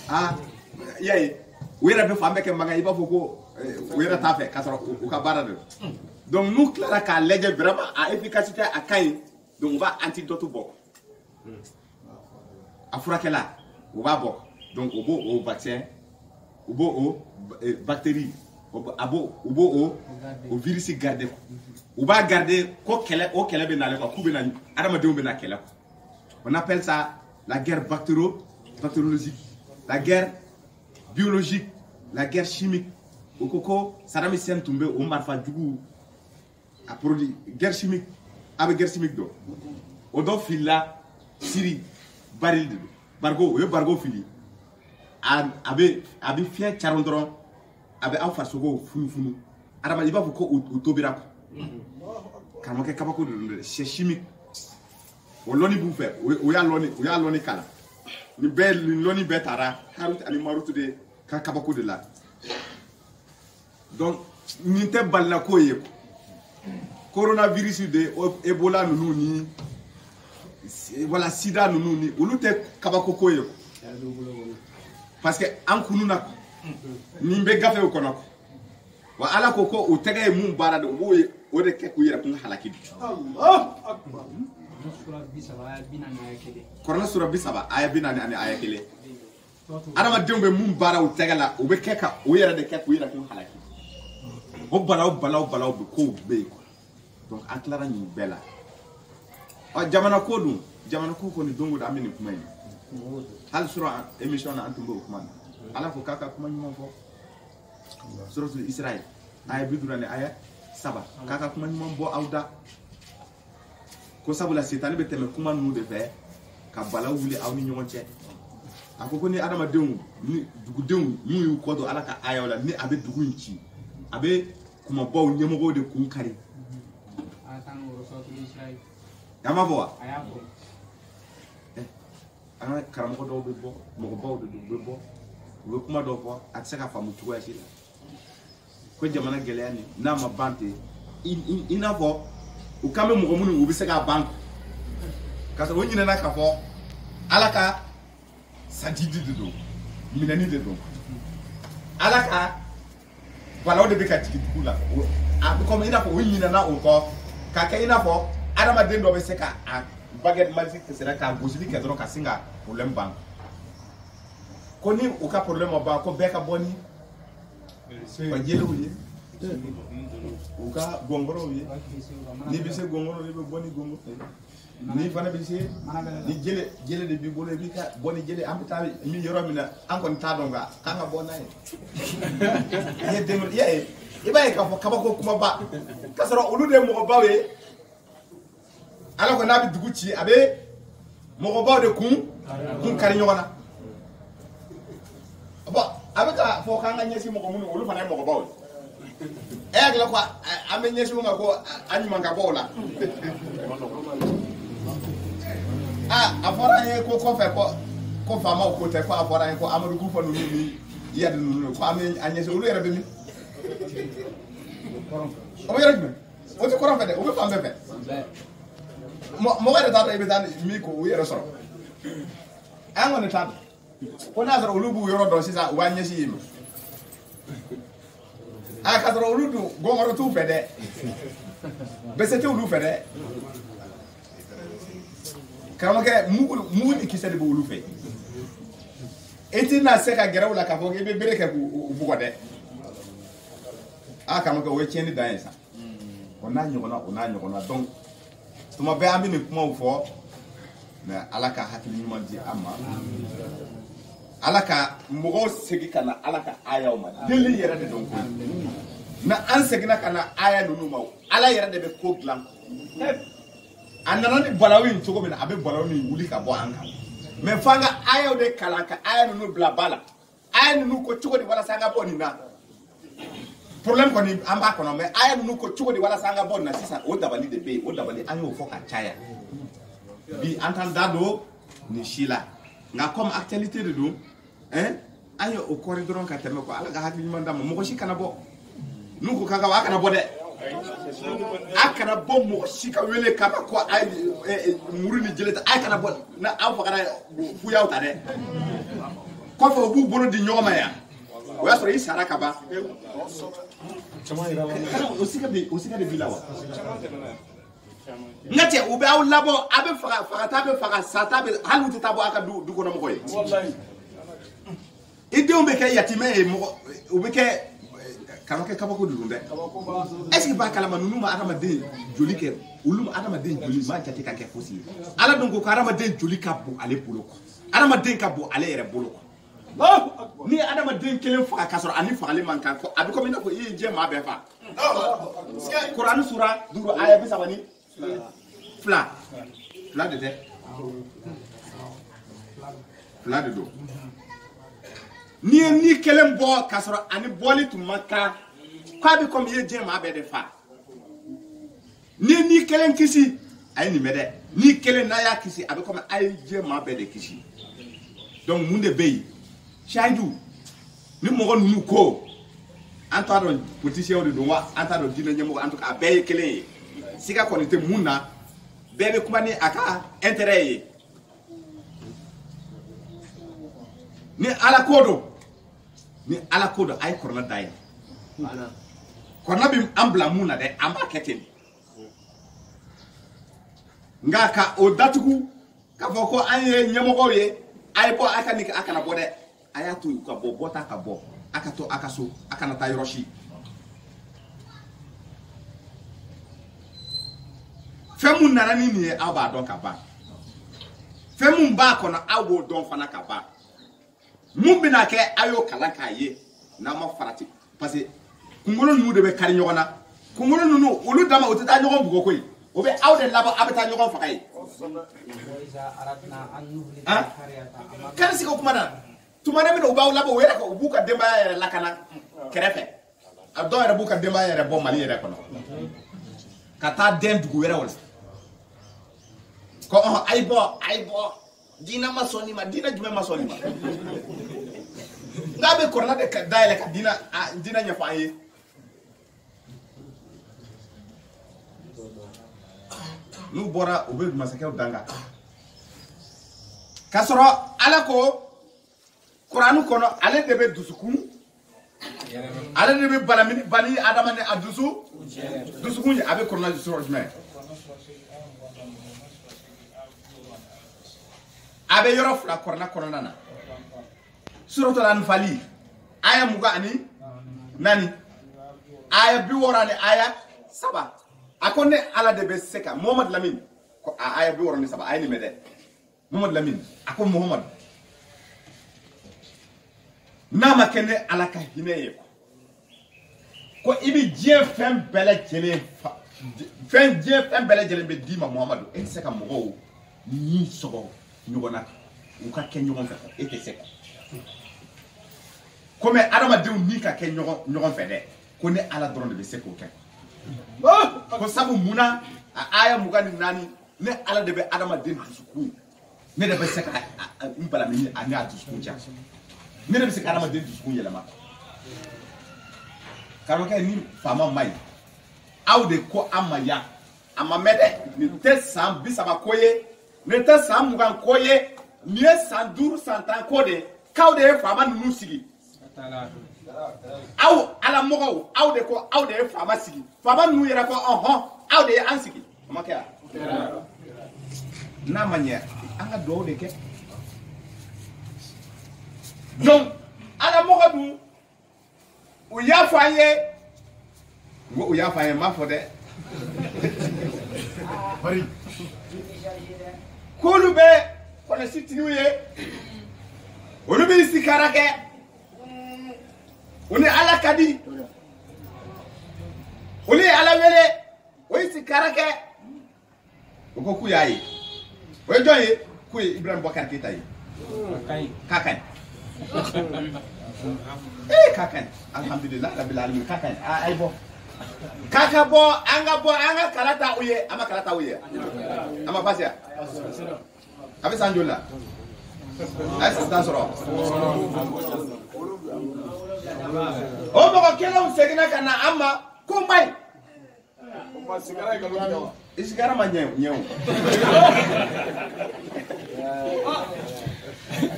i y'a ye u yɛrɛ bɛ fan bɛɛ kɛ mankan i b'a fɔ ko u yɛrɛ t'a fɛ k'a sɔrɔ u ka baara de don donc n'u tilara k'a lajɛ vraiment a efficacité a ka ɲi donc u b'a antidote bɔ a furakɛla u b'a bɔ donc u b'o vaccin u b'o o bactérie u b'o o virus garder u b'a garder ko kɛlɛ o kɛlɛ bɛ nalen quoi k'u bɛ na adamadenw bɛ na kɛlɛ on appelle ça la guerre bactériologique la guerre biologique la guerre chimique o ko ko Saddam Hussein tun bɛ o marifa jugu a produit guerre chimique a bɛ guerre chimique dɔn o dɔ filila Syrie baril de don bargo o ye bargo fili a bɛ fiɲɛ caron dɔrɔn a bɛ aw farisogo funufunu adama i b'a fɔ ko o tobira karamɔgɔkɛ kabako de don dɛ c'est chimique o lɔni b'u fɛ o y'a lɔni kalan nin lɔni bɛɛ taara Haruti ani Maruti de ka kabako de la donc nin tɛ balila ko ye coronavirus de Ebola nunu ni voilà sida nunu ni olu tɛ kabako ko ye parce que an kunu na nin bɛ gafew kɔnɔ wa ala ko ko o tɛgɛ ye mun baara de o de kɛ k'u yɛrɛ kun halaki Korana sura 30 aya 40 ani aya 1 adamadenw bɛ mun baara o tɛgɛ la o bɛ kɛ ka o yɛrɛ de kɛ k'u yɛrɛ kun halaki o balaw bɛ kow bɛ yen donc an tilara nin bɛɛ la jamana ko dun jamana ko kɔni don o don an bɛ nin kuma in hali sura émission na an tun b'o kuma na ala ko k'a ka kuma ɲuman fɔ suratul Israël aya 50 ani aya 3 k'a ka kuma ɲuman bɔ aw da ko sabula setani bɛ tɛmɛ kuma ninnu de fɛ ka bala wuli aw ni ɲɔgɔn cɛ a ko ni adamadenw ni dugudenw n'u y'u kɔ don ala ka ayaw la ni a bɛ dugu in ci a bɛ kumabaw ɲɛmɔgɔw de kun kari a ma fɔ wa an ka karamɔgɔ dɔw bɛ bɔ mɔgɔbaw de bɛ bɔ u bɛ kuma dɔw fɔ a tɛ se ka faamu cogoya si la ko jamana gɛlɛya nin n'a ma ban ten i n'a fɔ u kan bɛ mɔgɔ minnu u bɛ se k'a ban ka sɔrɔ u ɲinɛna k'a fɔ ala ka sajidi de don minɛni de don ala ka balaw de bɛ ka jigin dugu la a bɛ komi i n'a fɔ u ɲinɛna o kɔ k'a kɛ i n'a fɔ adamaden dɔ bɛ se ka a baguette magique sera k'a gosili kɛ dɔrɔn ka sin ka problème ban ko ni u ka problème ma ban ko bɛɛ ka bɔ ni ka jeliw ye u ka gɔngɔrɔw ye n'i bɛ se gɔngɔrɔ i bɛ bɔ ni gɔngɔrɔ n'i fana bɛ se ni jele de b'i bolo i b'i ka bɔ ni jele an bɛ taa min yɔrɔ min na an kɔni t'a dɔn nka k'an ka bɔ n'a ye i ye den i y'a ye i b'a ye k'a fɔ kabako kumaba k'a sɔrɔ olu de ye mɔgɔbaw ye ala ko n'a bɛ dugu ci a bɛ mɔgɔbaw de kun kari ɲɔgɔn na bon a bɛ ka fɔ k'an ka ɲɛsin mɔgɔ minnu olu fana ye mɔgɔbaw ye e hakili ko an bɛ ɲɛsin min ma ko an ɲuman ka bɔ o la a fɔra an ye ko kɔfɛ ko faamaw ko tɛ ko a fɔra an ye ko Amadu Kufa ninnu ni Iyadi ninnu ko an bɛ an ɲɛsin olu yɛrɛ bɛ min o bɛ yɔrɔ jumɛn o tɛ kɔrɔn fɛ dɛ o bɛ fan bɛɛ fɛ mɔgɔ yɛrɛ t'a dɔn i bɛ taa min ko u yɛrɛ sɔrɔ an kɔni t'a dɔn ko n'a sɔrɔ olu b'u yɔrɔ dɔn sisan u b'a ɲɛsin yen ma ka sɔrɔ olu dun gɔngɔrɔ t'u fɛ dɛ bɛsɛ tɛ olu fɛ dɛ karamɔgɔkɛ mugu ni kisɛ de bɛ olu fɛ e tɛna se ka gɛrɛ u la k'a fɔ k'i bɛ bere kɛ k'u bugɔ dɛ karamɔgɔkɛ o ye tiɲɛni dan ye sa o n'a ɲɔgɔnna donc tuma bɛɛ an bɛ nin kumaw fɔ mais ala ka hakili ɲuman di an ma ala ka mɔgɔw segin ka na ala ka ayaw ma deli yɛrɛ de don ko na an seginna ka na aya ninnu ma ala yɛrɛ de bɛ ko dilan a nana ni balawu in cogo min na a bɛ balawu nin wuli ka bɔ an kan mais f'an ka ayaw de kalan ka aya ninnu bila ba la aya ninnu ko cogo di walasa an ka bɔ nin na problème kɔni an b'a kɔnɔ mais aya ninnu ko cogo di walasa an ka bɔ nin na sisan o dabali de bɛ yen o dabali an y'o fɔ ka caya bi an t'an da don nin si la nka comme actualité de don an ye o kɔri dɔrɔn ka tɛmɛ ko ala ka hakili ɲuman d'a ma mɔgɔ si kana bɔ n'u ko k'a ka bɔ a kana bɔ dɛ a kana bɔ mɔgɔ si ka wele k'a ma ko a ye muru ni jele ta a kana bɔ na aw fagara fuyaw ta dɛ kɔfɛ u b'u bolo di ɲɔgɔn ma yan o y'a sɔrɔ i sara ka ban o siga de b'i la wa n ka cɛ u bɛ aw labɔ a bɛ fagata bɛ faga sata bɛ hali u tɛ taa bɔ a ka du kɔnɔ mɔgɔ ye i denw bɛ kɛ yatimɛ ye mɔgɔ u bɛ kɛ karamɔgɔkɛ kabako de don dɛ est ce que b'a kalama ninnu ma adamaden joli kɛ olu ma adamaden joli ma jate ka kɛ fosi ye ala dun ko adamaden joli ka bon ale bolo adamaden ka bon ale yɛrɛ bolo ni ye adamaden kelen faga k'a sɔrɔ ani fagali man kan a bɛ komi i n'a fɔ i ye diɲɛ maa bɛɛ faga Kurani sura 5 aya 32 de tɛ fila de don ni ye ni kelen bɔ k'a sɔrɔ ani bɔli tun man kan k'a bɛ komi i ye diɲɛ maa bɛɛ de fa ni ye ni kelen kisi a ye nin mɛn dɛ ni kelen n'a y'a kisi a bɛ komi a ye diɲɛ maa bɛɛ de kisi donc mun de bɛ yen Saidu ni mɔgɔ ninnu ko an t'a dɔn politicien de don wa an t'a dɔn diinɛ ɲɛmɔgɔ en tout cas a bɛɛ ye kelen ye siga kɔni tɛ mun na bɛɛ bɛ kuma ni a ka intérêt ye ni ala ko don a ye kɔrɔna da ye kɔrɔna bɛ an bila mun na dɛ an b'a kɛ ten nka ka o datugu k'a fɔ ko an ye ɲɛmɔgɔw ye a ye bɔ a ka nin kɛ a kana bɔ dɛ a y'a to yen ka bɔ bɔta ka bɔ a ka to a ka so a kana taa yɔrɔ si fɛn mun nana ni nin ye aw b'a dɔn ka ban fɛn mun b'a kɔnɔ aw b'o dɔn fana ka ban mun bɛna kɛ a y'o kalan k'a ye n'a ma farati parce que kunkolo ninnu de bɛ kari ɲɔgɔn na kunkolo ninnu olu dama o tɛ taa ɲɔgɔn bugɔ koyi o bɛ aw de labɔ a bɛ taa ɲɔgɔn faga ye kari sigi o kuma na tuma min u b'aw labɔ o yɛrɛ u b'u ka denbaya yɛrɛ lakana kɛrɛfɛ a dɔw yɛrɛ b'u ka denbaya yɛrɛ bɔ Mali yɛrɛ kɔnɔ ka taa den dugu wɛrɛw la ko a ye bɔ diinɛ ma sɔn nin ma diinɛ jumɛn ma sɔn nin ma n'a bɛ kɔrɔla de dayɛlɛ ka diinɛ ɲɛfɔ an ye n'u bɔra u bɛ masakɛw danga k'a sɔrɔ ala ko kuranu kɔnɔ ale de bɛ dusukun ale de bɛ bani adamaden a dusukun ye a bɛ kɔrɔla sɔrɔ jumɛn a bɛ yɔrɔ fila kɔnɔna na suratul anfali aya 24 aya 67 a ko ne ala de bɛ se ka Muhammad Lamin ko aya 67 aya nin mɛ dɛ Muhammad Lamin a ko Muhammad n'a ma kɛ ne ala ka hinɛ ye ko i bɛ diɲɛ fɛn bɛɛ lajɛlen bɛ d'i ma Muhammadu e tɛ se ka mɔgɔw ni sɔgɔ ɲɔgɔn na u ka kɛ ɲɔgɔn fɛ e tɛ se komi adamadenw ni ka kɛ ɲɔgɔn fɛ dɛ ko ne ala dɔrɔn de bɛ se k'o kɛ ko sabu munna a aya 24 ne ala de bɛ adamaden dusukun ne de bɛ se ka n balami a ne a dusukun ja ne de bɛ se ka adamaden dusukun yɛlɛma karamɔgɔkɛ ni faama ma ɲi aw de ko an ma yan a ma mɛn dɛ nin tɛ san 30 ko ye nin tɛ san 20 ko ye nin ye san 5 san 10 ko de k'aw de ye faama ninnu sigi aw ala mɔgɔw aw de ko aw de ye faama sigi faama ninnu yɛrɛ ko ɔhɔn aw de ye an sigi o ma kɛ wa n'a ma ɲɛ an ka dugawu de kɛ donc ala mɔgɔ dun u y'a fɔ an ye n ko u y'a fɔ an ye n m'a fɔ dɛ k'olu bɛ kɔlɔsitigiw ye olu bɛ sikara kɛ o ni ala ka di olu ye ala wele o ye sikara kɛ o ko k'u y'a ye o ye jɔn ye k'u ye Ibrahima Boubacar Keita ye k'a ka ɲi k'a ka ɲi alhamdulilayi rabil alamin k'a ka ɲi a ye bɔ k'a ka bɔ an ka kala ta u ye an ma kala ta u ye a ma pase a bɛ san joli la a ye san 10 sɔrɔ o mɔgɔ kelenw seginna ka na an ma ko ma ɲi i sigara ma ɲɛ o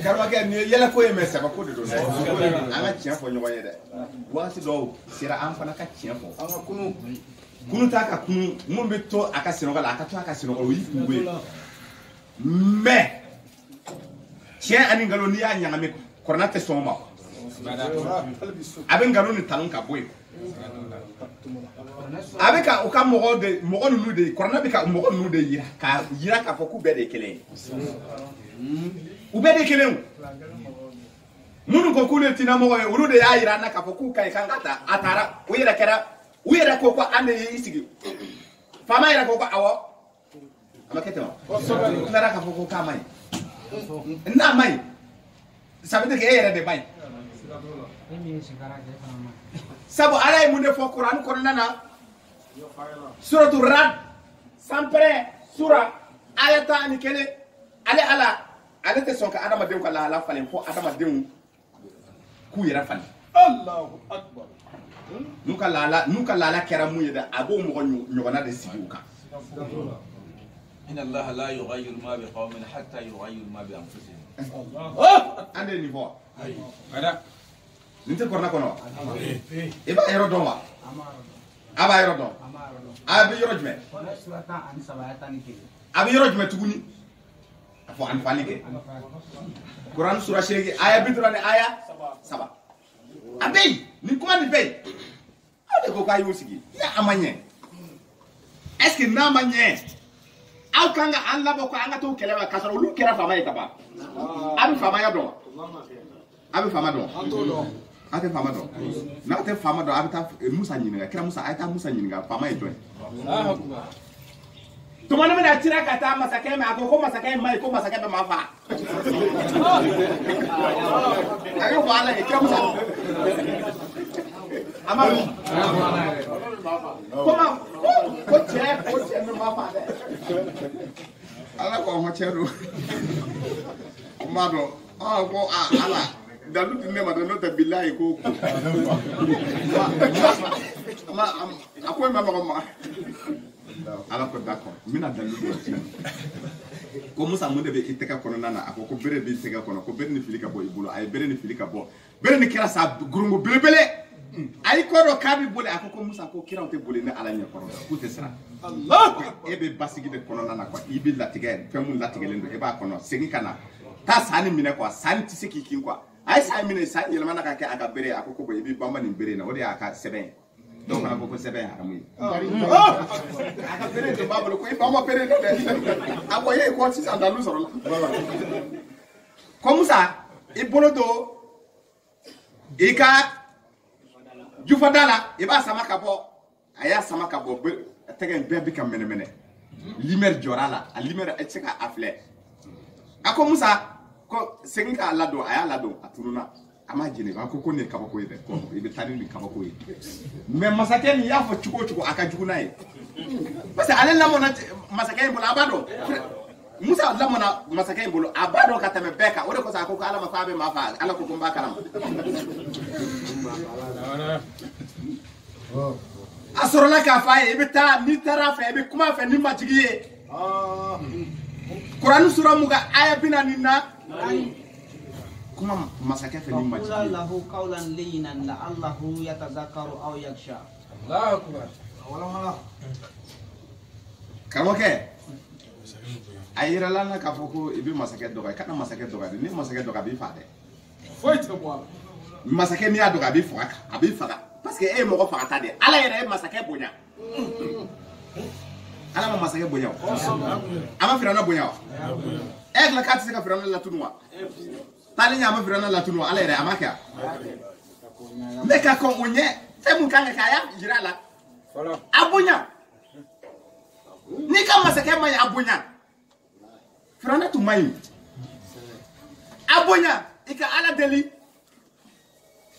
karamɔgɔkɛ nin ye yɛlɛko ye mɛ sɛbɛko de don dɛ an ka tiɲɛ fɔ ɲɔgɔn ye dɛ waati dɔw sera an fana ka tiɲɛ fɔ an ka kunu t'a ka kunu mun bɛ to a ka sinɔgɔ la a ka to a ka sinɔgɔ o y'i kungo ye mais tiɲɛ ani nkalon n'i y'a ɲagami kɔrɔna tɛ sɔn o ma a bɛ nkalon ni tanu ka bɔ yen a bɛ ka u ka mɔgɔ ninnu de kɔrɔna bɛ ka mɔgɔ ninnu de yira k'a fɔ k'u bɛɛ de ye kelen ye u bɛɛ de kelen minnu ko k'olu ye tinamɔgɔ ye olu de y'a yira an na k'a fɔ k'u ka ɲi k'an ka taa a taara u yɛrɛ ko an de y'i sigi faama yɛrɛ ko awɔ a ma kɛ ten wa u tilara k'a fɔ ko k'a ma ɲi n'a ma ɲi ça veut dire que e yɛrɛ de ma ɲi sabu ala ye mun de fɔ kuran kɔnɔna na suratu Rad sanpɛrɛ sura aya 11 ale tɛ sɔn ka adamadenw ka lahala falen fo adamadenw k'u yɛrɛ falen Allahu akbar n'u ka lahala kɛra mun ye dɛ a b'o mɔgɔ ɲɔgɔnna de sigi u kan إن الله لا يغير ما بقوم حتى يغير ما بأنفسهم. ande ni fo ada ninte korna kono iba yoro don wa aba yoro don abi yoro jme abi yoro jme tuguni fo an fanike Quran sura shegi aya bidurane aya saba abey ni kuma ni bey ade ko kay wusigi ya amanye est-ce que na manye aw kanga an labo ko anga to keleba kasaro lu kera fama yitaba abi fama ya don abi fama don ate fama don na te fama don abi ta musa nyinga kira musa ay ta musa nyinga fama yi don to mana mena tira kata masake me ako ko masake mai ko masake be mafa ayo wala e kira musa ama koma ko che me mafa de ala ko ho chero mado ko ala dalu tinne ma no ta billahi ko ma akoy ma ma ala ko d'accord mina dalu do ko musa mo de be iteka kono nana akoko bere be iteka kono ko bere ni filika bo ibulo ay bere ni filika bo bere ni kira sa gurungu belebele ay ko do kabi bole akoko musa ko kira te bole ne ala nya kono ko te sra allah e be basigi de kono nana ko ibi latige femu latige lendo e ba kono segi kana ta sani mine ko sani ti seki kin ko ay sa mine sa yele mana ka ke aka bere akoko bo ibi bamba ni bere na wodi aka seben donc na ko seben haramu aka bere de bablo ko bamba bere de ako ye ko ci sa dalu soro ko musa e bolo do e ka jufa dala e ba sama ka bo aya sama ka bo tegen be bi kam mene limer jorala a limer e tseka afle ako musa ko senga lado aya lado aturuna ama jine ba ko ne ka ko yede ko e be tani ni ka ko yede mais masake ni ya fo chuko aka juguna e parce que ale la mona masake bolo abado musa la mona masake bolo abado ka tame beka ore ko sa ko ala ma fa be ma fa ala ko kumba karam asorola ka fa e be ta ni tara fa e be kuma fa ni majigiye Quran sura muga aya binanina kuma masake fa ni majigiye Allahu qawlan layyinan la'allahu yatazakkaru aw yakhsha. Allahu akbar. Wala kamoke ayira lana ka foko ibi masake doga kana masake doga ni masake doga bi fa de Foi te boa. masake ni adoga bi fa abi fa parce que e mo ko fa ta de ala yere masake bonya ala ma masake bonya ama firana bonya e la kati se ka firana la tunwa tali nya ma firana la tunwa ala yere amaka me ka ko unye te mun kanga kaya jirala abunya ni ka masake mai abunya firana tu mai abunya ika ala deli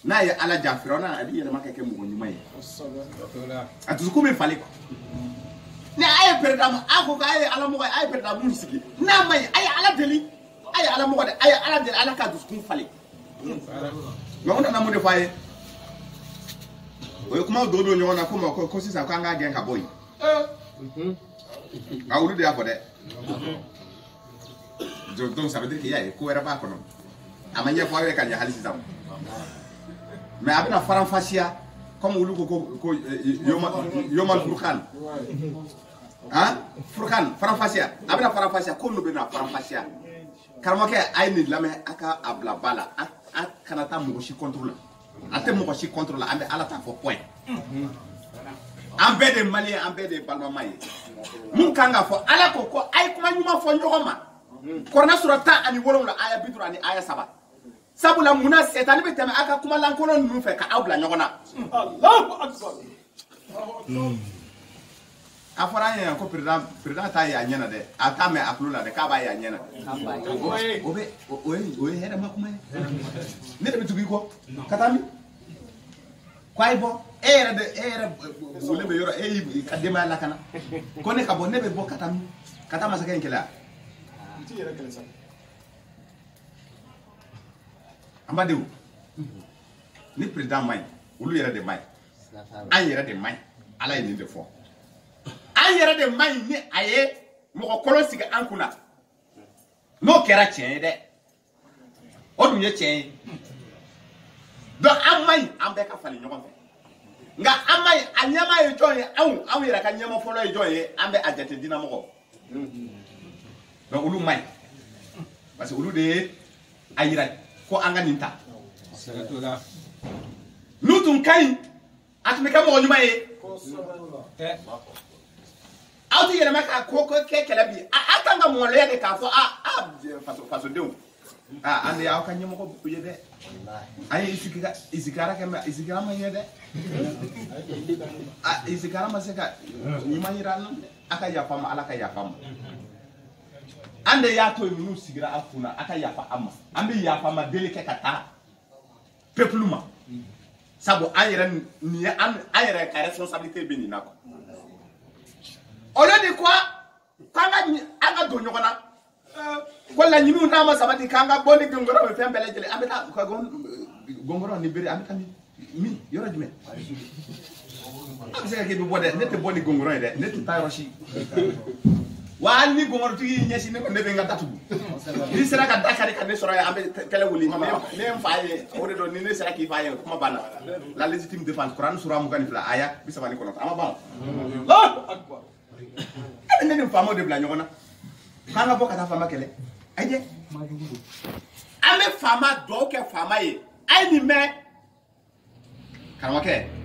na ya ala jafirona adi yele makake mu nyuma ye atuzuku be fale ko ni ay perdam ako ka ay ala mo ay perdam mu sigi na may ay ala deli ay ala mo ay ala deli ala ka duzuku fale ma wona na mo de faye o kuma do do nyona ko mo ko sisa ko anga gen ka boy awuru de afode donc ça veut dire qu'il y a ko era ba ko no amanya fo ay ka ya halisi zam mais abina faranfasia comme wulu ko yomal furkan hein furkan faranfasia abina faranfasia ko no bena faranfasia karmake ay ni lame aka abla bala akana ta mo shi contrôle ate mo shi contrôle ande ala ta fo point ambe de mali ambe de balma mai mun kanga fo ala ko ay kuma nyuma fo nyogoma korna surata ani wolonga aya bidura ni aya saba sabula muna setani be teme aka kuma lankono nu fe ka awbla nyogona Allahu akbar afara ya ko president ta ya nyana de ata me aklula de ka ba ya nyana obe heda makuma ne de tugi ko katami kwai bo era bole be yoro kadema la kana ko ne ka bo ne be bo katama sa ken kala ti yera kala sa Amadou ni président may ulu yere de may an yere de may ala ni de fo an yɛrɛ de man ɲi ni a ye mɔgɔ kolon sigi an kunna n'o kɛra tiɲɛ ye dɛ o dun ye tiɲɛ ye donc an man ɲi an bɛɛ ka falen ɲɔgɔn fɛ nka an man ɲi a ɲɛma ye jɔn ye anw yɛrɛ ka ɲɛma fɔlɔ ye jɔn ye an bɛ a jate dinamɔgɔ donc olu man ɲi parce que olu de ye a yira ko an ka nin ta n'u tun ka ɲi a tun bɛ kɛ mɔgɔ ɲuman ye aw ti yɛlɛma ka ko kɛ kɛlɛ bi a kan ka mɔgɔlɔya de k'a fɔ fasodenw an de y'aw ka ɲɛmɔgɔ ye dɛ an ye isigara kɛ mɛ isigara ma ɲɛ dɛ isigara ma se ka ɲuman yira an na a ka yafa ma ala ka yafa ma an de y'a to yen ninnu sigira a kunna a ka yafa an ma an bɛ yafa ma deli kɛ ka taa peuple ma sabu an yɛrɛ nin ye an yɛrɛ ka responsabilité bɛ nin na quoi au lieu de quoi k'an ka don ɲɔgɔn na ko laɲiniw n'a ma sabati k'an ka bɔ ni gɔngɔrɔ bɛ fɛn bɛɛ lajɛlen an bɛ taa gɔngɔrɔ ni bere an bɛ taa min yɔrɔ jumɛn an bɛ se ka kɛ i bɛ bɔ dɛ ne tɛ bɔ ni gɔngɔrɔ ye dɛ ne tɛ taa yɔrɔ si wa hali ni gɔngɔrɔtigi y'i ɲɛsin ne ko ne bɛ n ka datugu n'i sera ka da kari ka ne sɔrɔ yen an bɛ kɛlɛ wuli ne ye n fa ye o de don ni ne sera k'i fa ye kuma banna la légitime défense kuranɛ sura 22 aya 39 an ma ban ne ni faamaw de bila ɲɔgɔn na k'an ka bɔ ka taa faama kɛlɛ ayi an bɛ faama dɔw kɛ faama ye a ye nin mɛn karamɔgɔkɛ